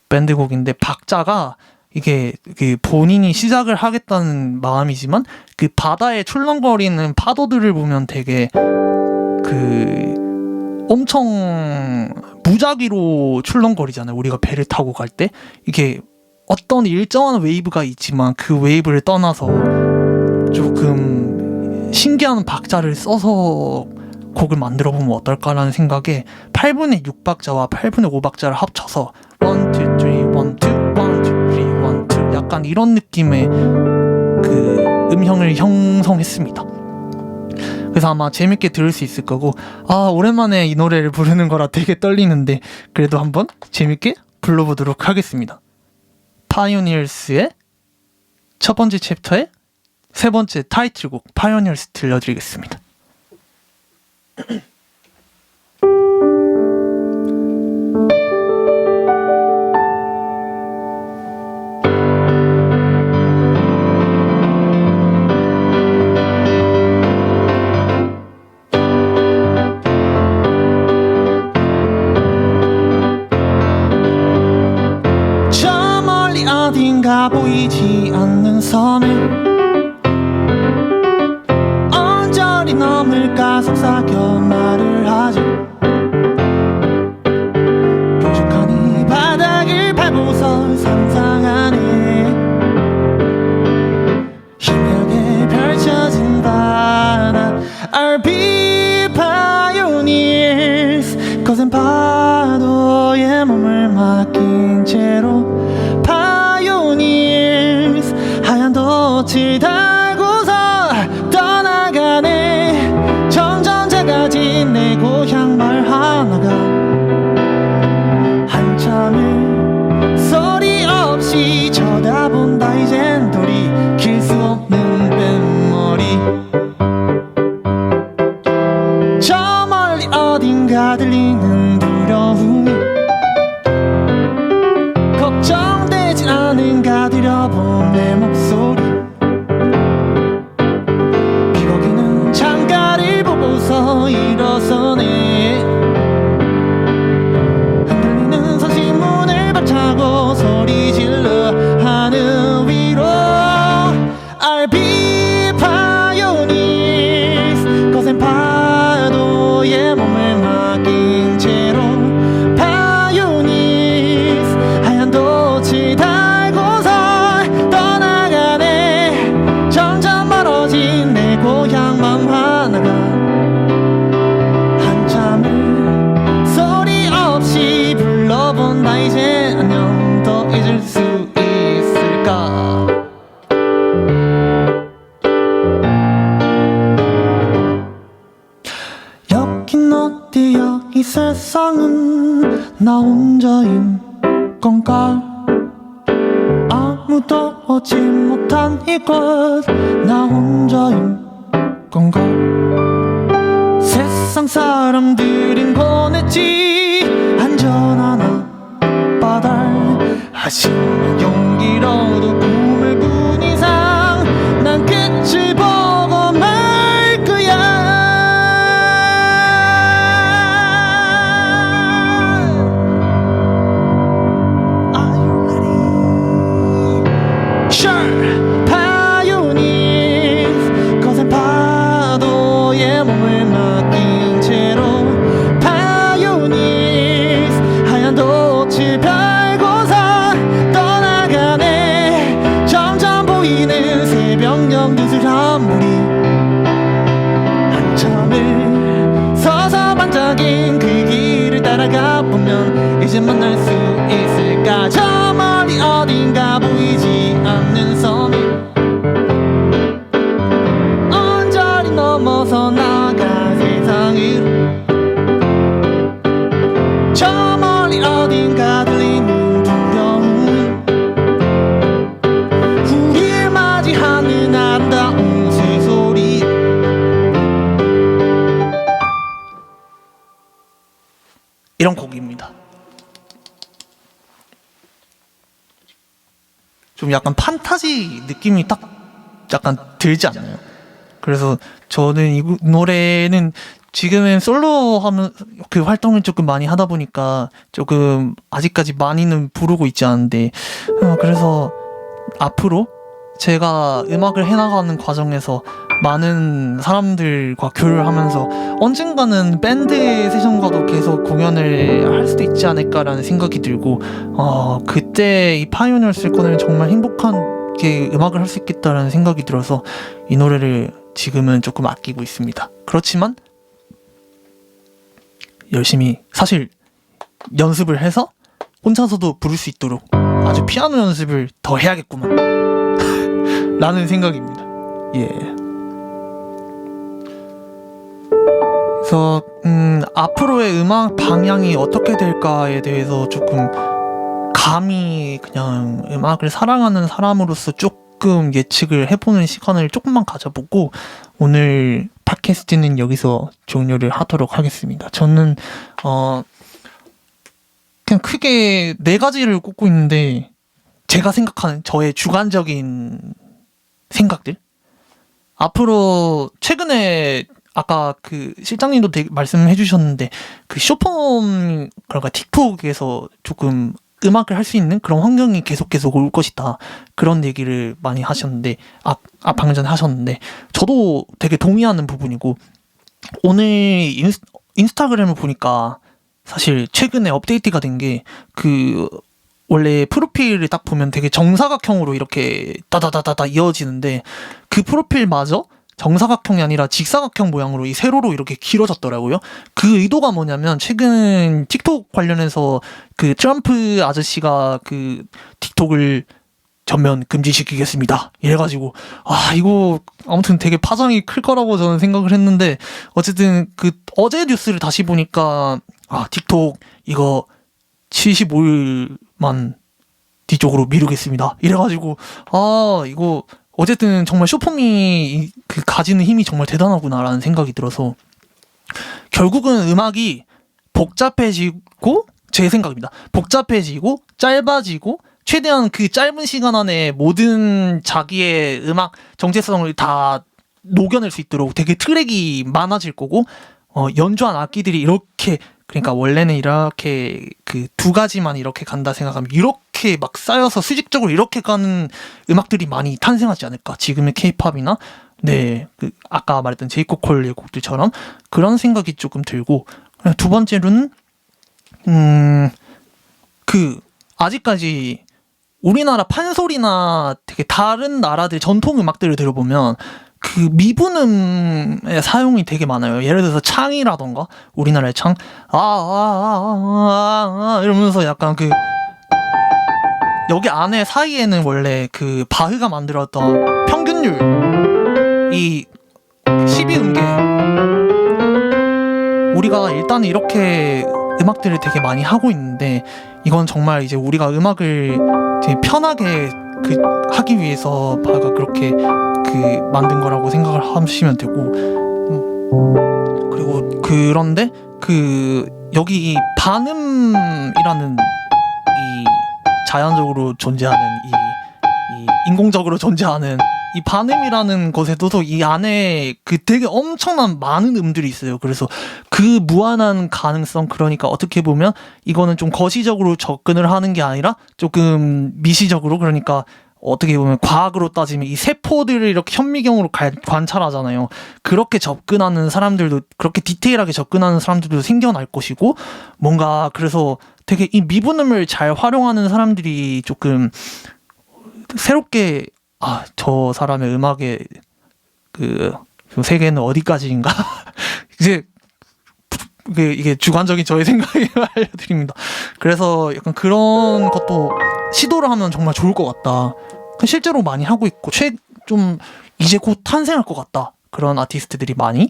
Speaker 1: 밴드 곡인데 박자가 이게 그 본인이 시작을 하겠다는 마음이지만 그 바다에 출렁거리는 파도들을 보면 되게 엄청 무작위로 출렁거리잖아요. 우리가 배를 타고 갈 때 이게 어떤 일정한 웨이브가 있지만 그 웨이브를 떠나서 조금 신기한 박자를 써서 곡을 만들어 보면 어떨까라는 생각에 8분의 6박자와 8분의 5박자를 합쳐서 1, 2, 3, 1, 2, 1, 2, 3, 1, 2 약간 이런 느낌의 그 음형을 형성했습니다. 그래서 아마 재밌게 들을 수 있을 거고, 오랜만에 이 노래를 부르는 거라 되게 떨리는데 그래도 한번 재밌게 불러보도록 하겠습니다. 파이오니어스의 첫 번째 챕터의 세 번째 타이틀곡 파이오니어스 들려드리겠습니다. 저 멀리 어딘가 보이지 않는 섬에 언저리 넘을까 속삭여 말을 하지. 뾰족한 이 바닥을 밟고서 상상하네. 희미하게 펼쳐진 바다 I'll be pioneers. 거센 파도에 몸을 맡긴 채로 pioneers. 하얀 돛을 달고서 떠나가네. 점점 작아진 내 고향 마을 하나가 한참을 소리 없이 쳐다본다. 이젠 돌이킬 수 없는 뱃머리. 저 멀리 어딘가 들리는 두려움이 걱정되진 않은가. 들여본 내 목소리 세상은 나 혼자인 건가? 아무도 오지 못한 이곳 나 혼자인 건가? 세상 사람들은 권했지 안전한 앞바다를 하지만 용기로도 꿈을 꾼 이상 난 끝을 보고 말 거야. Are you ready? Sure. Pioneers 거센 파도에 몸을 맡긴 채로 Pioneers 하얀 돛을 밟고서 떠나가네. 점점 보이는 새벽 연두슬한 물이 한참을 서서 반짝인 그 길을 따라가 보면 이제 만날 수 있을까? 저 멀리 어딘가 보이지 않는 섬이 언저리 넘어서 나가 세상을 저 멀리 어딘가 들리는 두려움 우리를 맞이하는 아름다운 새소리. 이런 곡입니다. 좀 약간 판타지 느낌이 딱 약간 들지 않나요? 그래서 저는 이 노래는 지금은 솔로 하면 그 활동을 조금 많이 하다 보니까 조금 아직까지 많이는 부르고 있지 않은데 그래서 앞으로 제가 음악을 해나가는 과정에서 많은 사람들과 교류를 하면서 언젠가는 밴드 세션과도 계속 공연을 할 수도 있지 않을까라는 생각이 들고 그때 이 파이오니어스 거는 정말 행복하게 음악을 할 수 있겠다라는 생각이 들어서 이 노래를 지금은 조금 아끼고 있습니다. 그렇지만 열심히 사실 연습을 해서 혼자서도 부를 수 있도록 아주 피아노 연습을 더 해야겠구만 라는 생각입니다. 예. 그래서 앞으로의 음악 방향이 어떻게 될까에 대해서 조금 감히 그냥 음악을 사랑하는 사람으로서 조금 예측을 해보는 시간을 조금만 가져보고 오늘 팟캐스트는 여기서 종료를 하도록 하겠습니다. 저는 그냥 크게 4가지를 꼽고 있는데 제가 생각하는 저의 주관적인 생각들 앞으로 최근에 아까 그 실장님도 말씀해 주셨는데 그 쇼폼 그러니까 틱톡에서 조금 음악을 할 수 있는 그런 환경이 계속 올 것이다 그런 얘기를 많이 하셨는데 방금 전에 하셨는데 저도 되게 동의하는 부분이고 오늘 인스타그램을 보니까 사실 최근에 업데이트가 된 게 그 원래 프로필을 딱 보면 되게 정사각형으로 이렇게 다다다다다 이어지는데 그 프로필마저 정사각형이 아니라 직사각형 모양으로 이 세로로 이렇게 길어졌더라고요. 그 의도가 뭐냐면 최근 틱톡 관련해서 그 트럼프 아저씨가 그 틱톡을 전면 금지시키겠습니다. 이래가지고 이거 아무튼 되게 파장이 클 거라고 저는 생각을 했는데 어쨌든 그 어제 뉴스를 다시 보니까 틱톡 이거 75일만 뒤쪽으로 미루겠습니다. 이래가지고 이거 어쨌든 정말 쇼폼이 그 가지는 힘이 정말 대단하구나라는 생각이 들어서 결국은 음악이 복잡해지고 제 생각입니다. 복잡해지고 짧아지고 최대한 그 짧은 시간 안에 모든 자기의 음악 정체성을 다 녹여낼 수 있도록 되게 트랙이 많아질 거고 연주한 악기들이 이렇게 그러니까 원래는 이렇게 그 2가지만 이렇게 간다 생각하면 이렇게 막 쌓여서 수직적으로 이렇게 가는 음악들이 많이 탄생하지 않을까. 지금의 케이팝이나 그 아까 말했던 제이콥 콜의 곡들처럼 그런 생각이 조금 들고 2번째로는 그 아직까지 우리나라 판소리나 되게 다른 나라들 전통 음악들을 들어보면 그 미분음의 사용이 되게 많아요. 예를 들어서 창이라던가 우리나라의 창 이러면서 약간 그 여기 안에 사이에는 원래 그 바흐가 만들었던 평균율 이 12음계 우리가 일단 이렇게 음악들을 되게 많이 하고 있는데 이건 정말 이제 우리가 음악을 되게 편하게 하기 위해서 바가 그렇게 만든 거라고 생각을 하시면 되고 그리고 그런데 여기 이 반음이라는 이 자연적으로 존재하는 이 인공적으로 존재하는 이 반음이라는 것에도 이 안에 되게 엄청난 많은 음들이 있어요. 그래서 무한한 가능성, 그러니까 어떻게 보면 이거는 좀 거시적으로 접근을 하는 게 아니라 조금 미시적으로, 그러니까 어떻게 보면 과학으로 따지면 이 세포들을 이렇게 현미경으로 관찰하잖아요. 그렇게 접근하는 사람들도, 그렇게 디테일하게 접근하는 사람들도 생겨날 것이고, 뭔가 그래서 되게 이 미분음을 잘 활용하는 사람들이 조금 새롭게 저 사람의 음악의 세계는 어디까지인가 이제 이게 주관적인 저의 생각을 알려드립니다. 그래서 약간 그런 것도 시도를 하면 정말 좋을 것 같다. 실제로 많이 하고 있고 좀 이제 곧 탄생할 것 같다. 그런 아티스트들이 많이.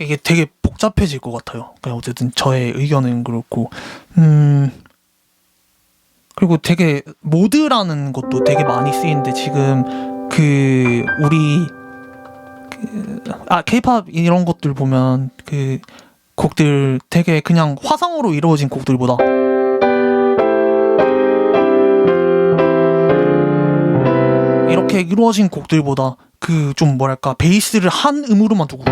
Speaker 1: 이게 되게 복잡해질 것 같아요. 그냥 어쨌든 저의 의견은 그렇고 그리고 되게 모드라는 것도 되게 많이 쓰이는데 지금 우리 K-pop 이런 것들 보면 곡들 되게 그냥 화성으로 이루어진 곡들보다 이렇게 이루어진 곡들보다 좀 뭐랄까 베이스를 한 음으로만 두고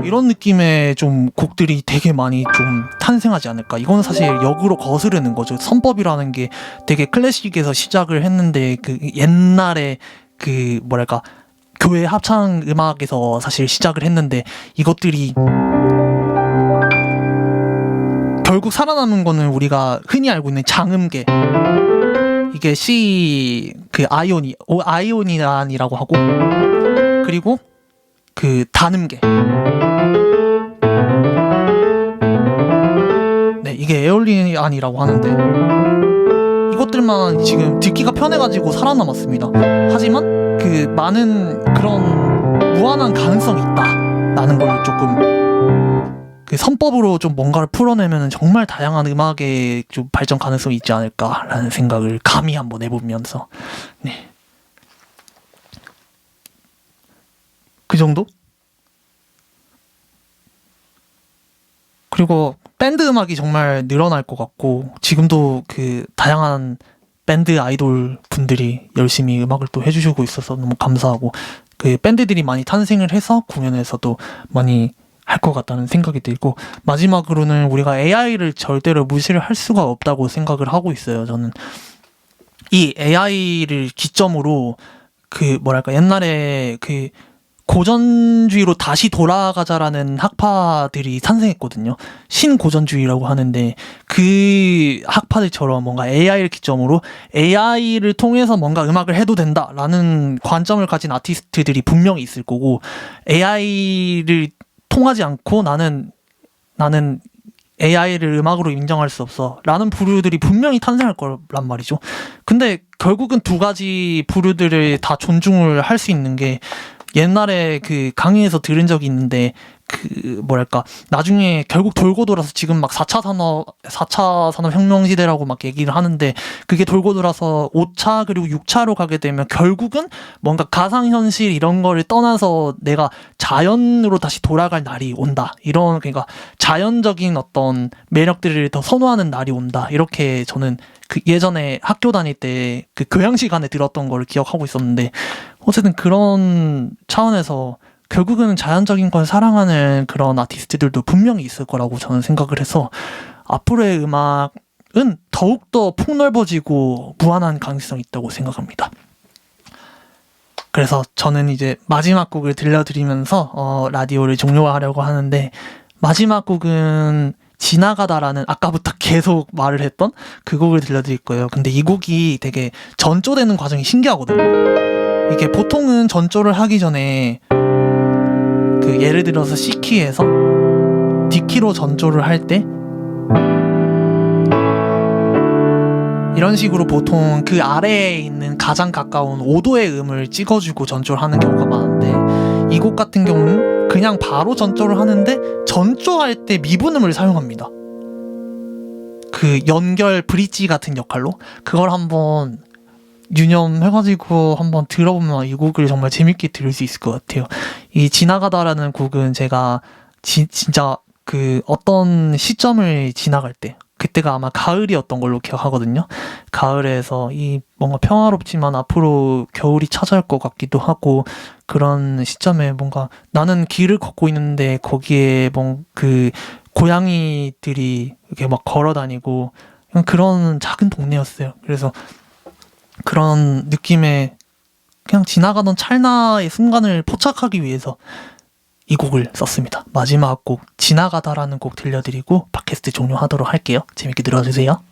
Speaker 1: 이런 느낌의 좀 곡들이 되게 많이 좀 탄생하지 않을까. 이건 사실 역으로 거스르는 거죠. 선법이라는 게 되게 클래식에서 시작을 했는데 옛날에 뭐랄까 교회 합창 음악에서 사실 시작을 했는데 이것들이 결국 살아남은 거는 우리가 흔히 알고 있는 장음계, 이게 C 아이오니안이라고 하고, 그리고 단음계, 네, 이게 에올리안이라고 하는데 이것들만 지금 듣기가 편해가지고 살아남았습니다. 하지만 많은 그런 무한한 가능성이 있다라는 걸 조금 선법으로 좀 뭔가를 풀어내면 정말 다양한 음악의 좀 발전 가능성이 있지 않을까라는 생각을 감히 한번 해보면서, 네, 그 정도? 그리고 밴드 음악이 정말 늘어날 것 같고, 지금도 다양한 밴드 아이돌 분들이 열심히 음악을 또 해주시고 있어서 너무 감사하고, 밴드들이 많이 탄생을 해서 공연에서도 많이 할 것 같다는 생각이 들고, 마지막으로는 우리가 AI를 절대로 무시를 할 수가 없다고 생각을 하고 있어요. 저는 이 AI를 기점으로 뭐랄까 옛날에 고전주의로 다시 돌아가자라는 학파들이 탄생했거든요. 신고전주의라고 하는데 학파들처럼 뭔가 AI를 기점으로 AI를 통해서 뭔가 음악을 해도 된다라는 관점을 가진 아티스트들이 분명히 있을 거고, AI를 통하지 않고 나는 AI를 음악으로 인정할 수 없어 라는 부류들이 분명히 탄생할 거란 말이죠. 근데 결국은 두 가지 부류들을 다 존중을 할 수 있는 게, 옛날에 강의에서 들은 적이 있는데 뭐랄까 나중에 결국 돌고 돌아서 지금 막 4차 산업혁명 시대라고 막 얘기를 하는데, 그게 돌고 돌아서 5차 그리고 6차로 가게 되면 결국은 뭔가 가상현실 이런 거를 떠나서 내가 자연으로 다시 돌아갈 날이 온다, 이런, 그러니까 자연적인 어떤 매력들을 더 선호하는 날이 온다, 이렇게 저는 예전에 학교 다닐 때 교양 시간에 들었던 걸 기억하고 있었는데, 어쨌든 그런 차원에서 결국은 자연적인 걸 사랑하는 그런 아티스트들도 분명히 있을 거라고 저는 생각을 해서, 앞으로의 음악은 더욱더 폭넓어지고 무한한 가능성이 있다고 생각합니다. 그래서 저는 이제 마지막 곡을 들려드리면서 라디오를 종료하려고 하는데, 마지막 곡은 지나가다라는 아까부터 계속 말을 했던 그 곡을 들려드릴 거예요. 근데 이 곡이 되게 전조되는 과정이 신기하거든요. 이게 보통은 전조를 하기 전에 예를 들어서 C키에서 D키로 전조를 할 때 이런 식으로 보통 그 아래에 있는 가장 가까운 5도의 음을 찍어주고 전조를 하는 경우가 많은데 이 곡 같은 경우는 그냥 바로 전조를 하는데 전조할 때 미분음을 사용합니다. 그 연결 브릿지 같은 역할로 그걸 한번 유념해가지고 한번 들어보면 이 곡을 정말 재밌게 들을 수 있을 것 같아요. 이 지나가다라는 곡은 제가 진짜 그 어떤 시점을 지나갈 때 그때가 아마 가을이었던 걸로 기억하거든요. 가을에서 이 뭔가 평화롭지만 앞으로 겨울이 찾아올 것 같기도 하고 그런 시점에 뭔가 나는 길을 걷고 있는데 거기에 그 고양이들이 이렇게 막 걸어 다니고 그런 작은 동네였어요. 그래서 그런 느낌의 그냥 지나가던 찰나의 순간을 포착하기 위해서 이 곡을 썼습니다. 마지막 곡 지나가다라는 곡 들려드리고 팟캐스트 종료하도록 할게요. 재밌게 들어주세요.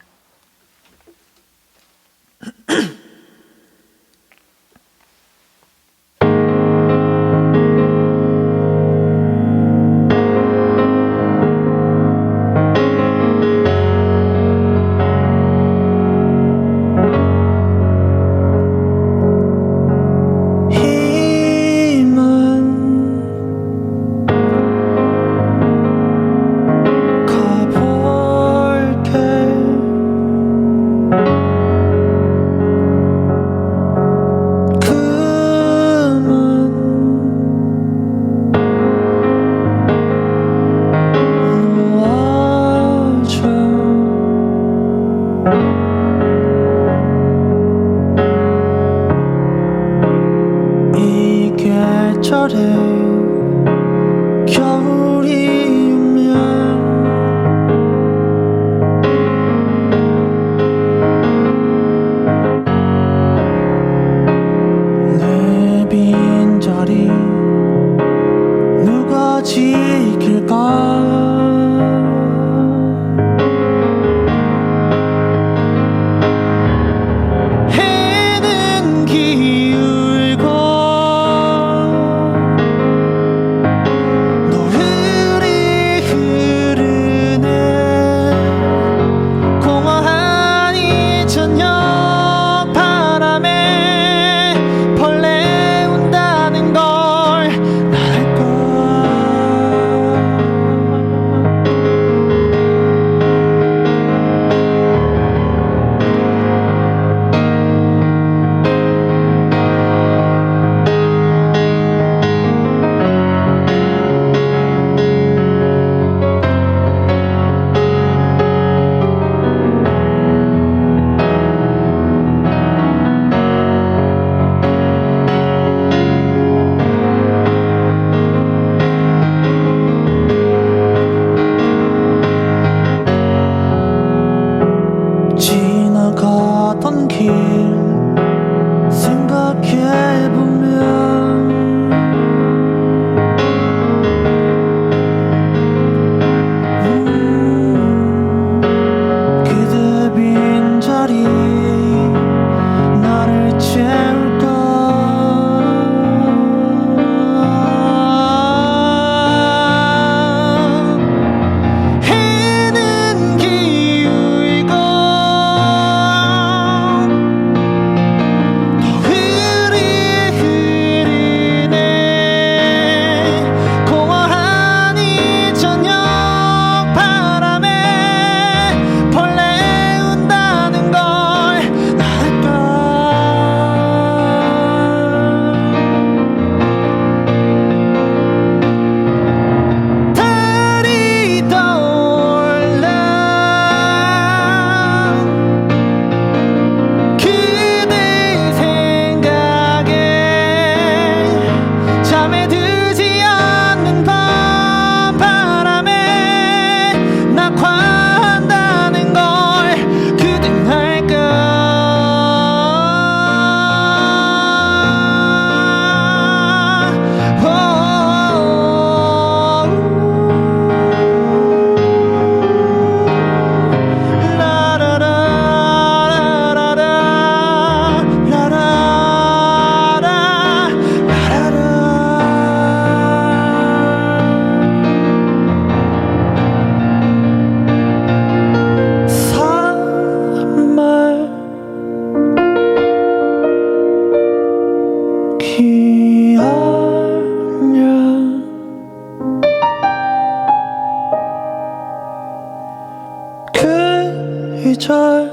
Speaker 1: 계절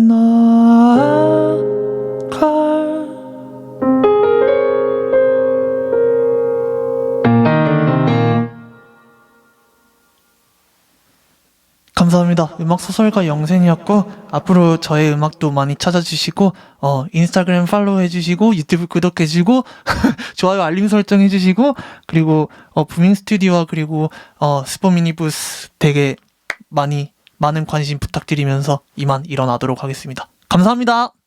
Speaker 1: 나아갈 감사합니다. 음악소설가 영생이었고 앞으로 저의 음악도 많이 찾아주시고 인스타그램 팔로우 해주시고 유튜브 구독해주고 좋아요 알림 설정 해주시고 그리고 부밍 스튜디오와 그리고 스포 미니부스 되게 많은 관심 부탁드리면서 이만 일어나도록 하겠습니다. 감사합니다.